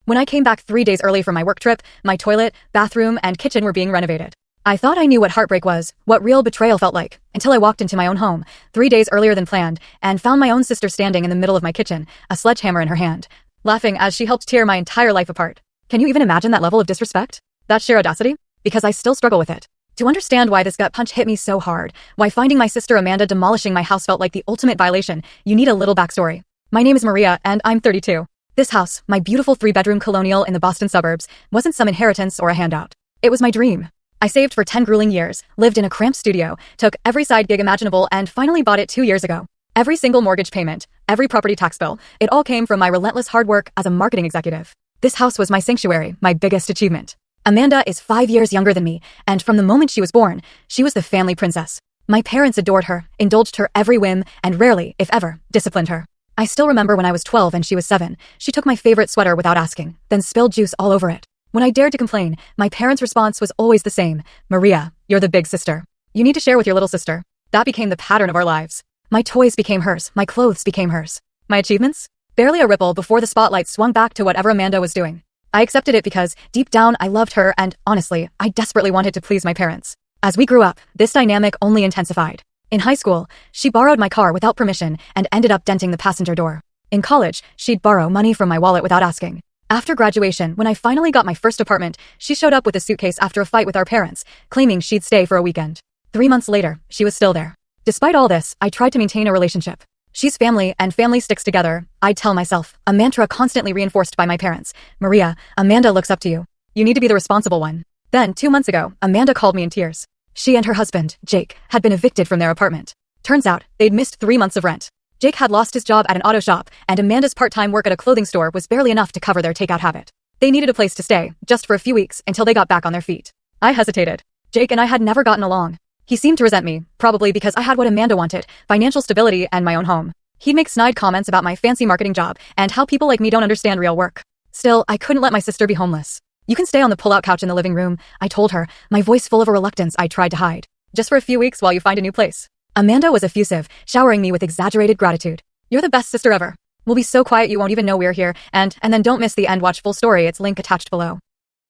When I came back 3 days early from my work trip, my toilet, bathroom, and kitchen were being renovated. I thought I knew what heartbreak was, what real betrayal felt like, until I walked into my own home, 3 days earlier than planned, and found my own sister standing in the middle of my kitchen, a sledgehammer in her hand, laughing as she helped tear my entire life apart. Can you even imagine that level of disrespect? That sheer audacity? Because I still struggle with it. To understand why this gut punch hit me so hard, why finding my sister Amanda demolishing my house felt like the ultimate violation, you need a little backstory. My name is Maria, and I'm 32. This house, my beautiful 3-bedroom colonial in the Boston suburbs, wasn't some inheritance or a handout. It was my dream. I saved for 10 grueling years, lived in a cramped studio, took every side gig imaginable, and finally bought it 2 years ago. Every single mortgage payment, every property tax bill, it all came from my relentless hard work as a marketing executive. This house was my sanctuary, my biggest achievement. Amanda is 5 years younger than me, and from the moment she was born, she was the family princess. My parents adored her, indulged her every whim, and rarely, if ever, disciplined her. I still remember when I was 12 and she was 7, she took my favorite sweater without asking, then spilled juice all over it. When I dared to complain, my parents' response was always the same. Maria, you're the big sister. You need to share with your little sister. That became the pattern of our lives. My toys became hers, my clothes became hers. My achievements? Barely a ripple before the spotlight swung back to whatever Amanda was doing. I accepted it because, deep down, I loved her and, honestly, I desperately wanted to please my parents. As we grew up, this dynamic only intensified. In high school, she borrowed my car without permission and ended up denting the passenger door. In college, she'd borrow money from my wallet without asking. After graduation, when I finally got my first apartment, she showed up with a suitcase after a fight with our parents, claiming she'd stay for a weekend. 3 months later, she was still there. Despite all this, I tried to maintain a relationship. She's family, and family sticks together, I'd tell myself, a mantra constantly reinforced by my parents. Maria, Amanda looks up to you. You need to be the responsible one. Then, 2 months ago, Amanda called me in tears. She and her husband, Jake, had been evicted from their apartment. Turns out, they'd missed 3 months of rent. Jake had lost his job at an auto shop, and Amanda's part-time work at a clothing store was barely enough to cover their takeout habit. They needed a place to stay, just for a few weeks, until they got back on their feet. I hesitated. Jake and I had never gotten along. He seemed to resent me, probably because I had what Amanda wanted, financial stability and my own home. He'd make snide comments about my fancy marketing job and how people like me don't understand real work. Still, I couldn't let my sister be homeless. You can stay on the pull-out couch in the living room, I told her, my voice full of a reluctance I tried to hide. Just for a few weeks while you find a new place. Amanda was effusive, showering me with exaggerated gratitude. You're the best sister ever. We'll be so quiet you won't even know we're here, and then don't miss the end. Watch full story, it's link attached below.